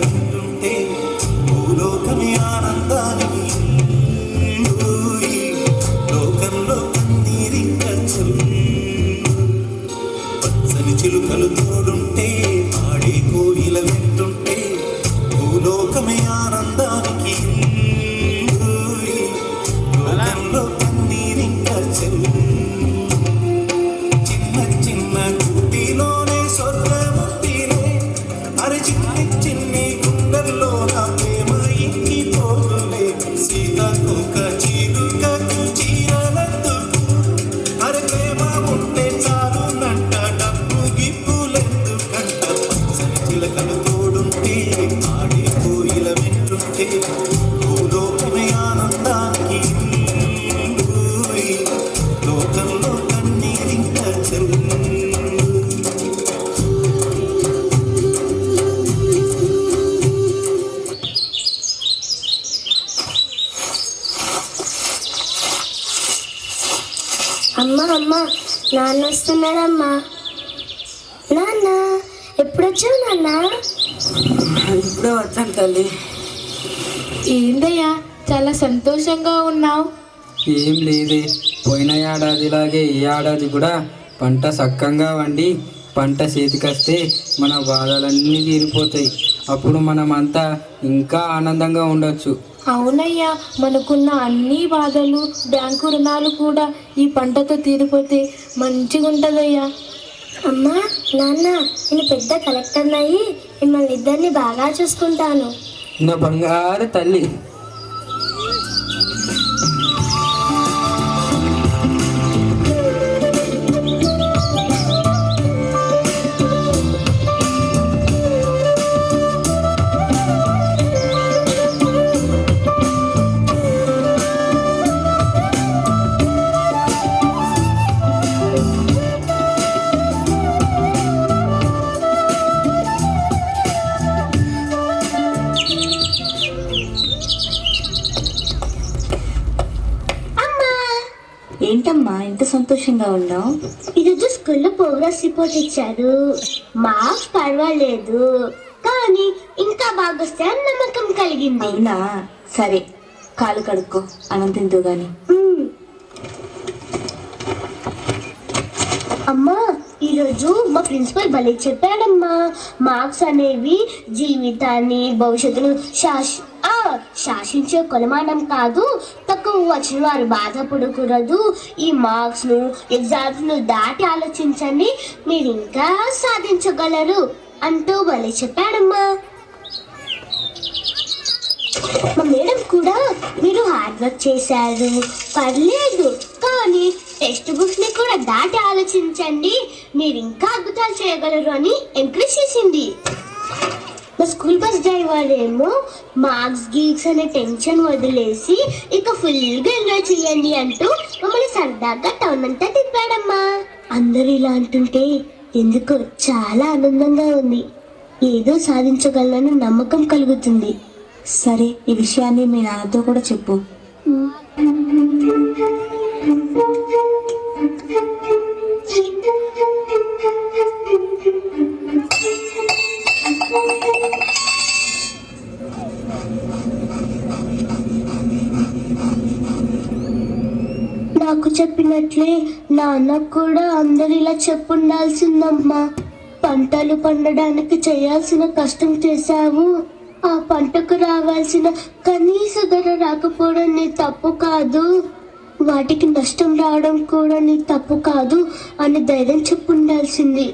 వింటుంటే భూలోకమే ఆనందానికి లోకంలో కన్నీరింక పచ్చని చిలుకలు తోడుంటే ఆడే కోయిల వింటుంటే భూలోకమే ఆనందానికి లోకంలో కన్నీరింక చిన్న చిన్న కుట్టిలోనే స్వర్గముట్టిలే అరే చిన్ని చిన్ని గుండెల్లో నా ప్రేమ ఇంకి పోగులే సీతకొక చిలుకకు చీరలందుకు అరే ప్రేమ ఉంటే చాలు నంట డబ్బు గిప్పులెందుకంట పచ్చని చిలకలు తోడుంటే ఆడే కోయిల వింటుంటే భూలోకమే ఆనందానికి లోకంలో కన్నీరింక అమ్మా అమ్మా నాన్న వస్తున్నాడమ్మా. నాన్న ఎప్పుడొచ్చావు నాన్న? ఇప్పుడే వచ్చాను తల్లి. ఏందయ్యా చాలా సంతోషంగా ఉన్నావు? ఏం లేదే, పోయిన ఏడాదిలాగే ఈ ఏడాది కూడా పంట సక్కంగా వండి పంట చేతికొస్తే మన బాధలన్నీ తీరిపోతాయి. అప్పుడు మనమంతా ఇంకా ఆనందంగా ఉండొచ్చు. అవునయ్యా, మనకున్న అన్ని బాధలు బ్యాంకు రుణాలు కూడా ఈ పంటతో తీరిపోతే మంచిగా ఉంటుందయ్యా. అమ్మా నాన్న నేను పెద్ద కలెక్టర్ అయ్యి మిమ్మల్ని ఇద్దరిని బాగా చూసుకుంటాను. నా బంగారు తల్లి. ఏంటమ్మా ఇంత సంతోషంగా ఉన్నావు? ఈరోజు స్కూల్లో ప్రోగ్రెస్ రిపోర్ట్ ఇచ్చారు. మార్క్స్ పర్వాలేదు కానీ ఇంకా బాగా వస్తే నమ్మకం కలిగింది. అవునా, సరే కాలు కడుక్కో, అన్నం తింటూ గాని. అమ్మా ఈరోజు మా ప్రిన్సిపల్ భలే చెప్పాడమ్మా, మార్క్స్ అనేవి జీవితాన్ని భవిష్యత్తును శాసించే కొలమానం కాదు, తక్కువ వచ్చిన వారు బాధపడకూడదు, ఈ మార్క్స్ ను ఎగ్జామ్స్ ను దాటి ఆలోచించండి, మీరు ఇంకా సాధించగలరు అంటూ భలే చెప్పాడమ్మా. మా మేడం కూడా మీరు హార్డ్ వర్క్ చేశారు పర్లేదు కానీ టెక్స్ట్ బుక్స్ ని కూడా దాటి ఆలోచించండి, మీరు ఇంకా అద్భుతాలు చేయగలరు అని ఎంకరేజ్ చేసింది. మా స్కూల్ బస్ డ్రైవర్ ఏమో మార్క్స్ గీక్స్ అనే టెన్షన్ వదిలేసి ఇక ఫుల్గా ఎంజాయ్ చేయండి అంటూ మమ్మల్ని సరదాగా టౌన్ అంతా తిప్పాడమ్మా. అందరూ ఇలా అంటుంటే ఎందుకో చాలా ఆనందంగా ఉంది, ఏదో సాధించగలనని నమ్మకం కలుగుతుంది. సరే ఈ విషయాన్ని మీ నాన్నతో కూడా చెప్పు. నాకు చెప్పినట్లే నాన్నకు కూడా అందరు ఇలా చెప్పుండాల్సిందమ్మా. పంటలు పండడానికి చేయాల్సిన కష్టం చేశావు, ఆ పంటకు రావాల్సిన కనీస ధర రాకపోవడం నీ తప్పు కాదు, వాటికి నష్టం రావడం కూడా నీ తప్పు కాదు అని ధైర్యం చెప్పుండాల్సింది.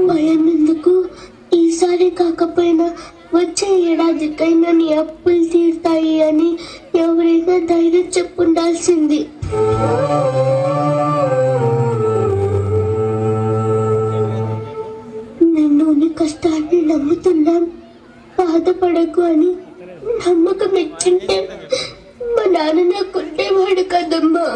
భయం ఎందుకు, ఈసారి కాకపోయినా వచ్చే ఏడాదికైనా నీ అప్పులు తీరుతాయి అని ఎవరైనా ధైర్యం చెప్పుండాల్సింది. నిన్ను నీ కష్టాన్ని నమ్ముతున్నాం, బాధపడకు అని నమ్మకం ఇచ్చింటే మా నాన్న నాకు ఉండేవాడు కదమ్మా.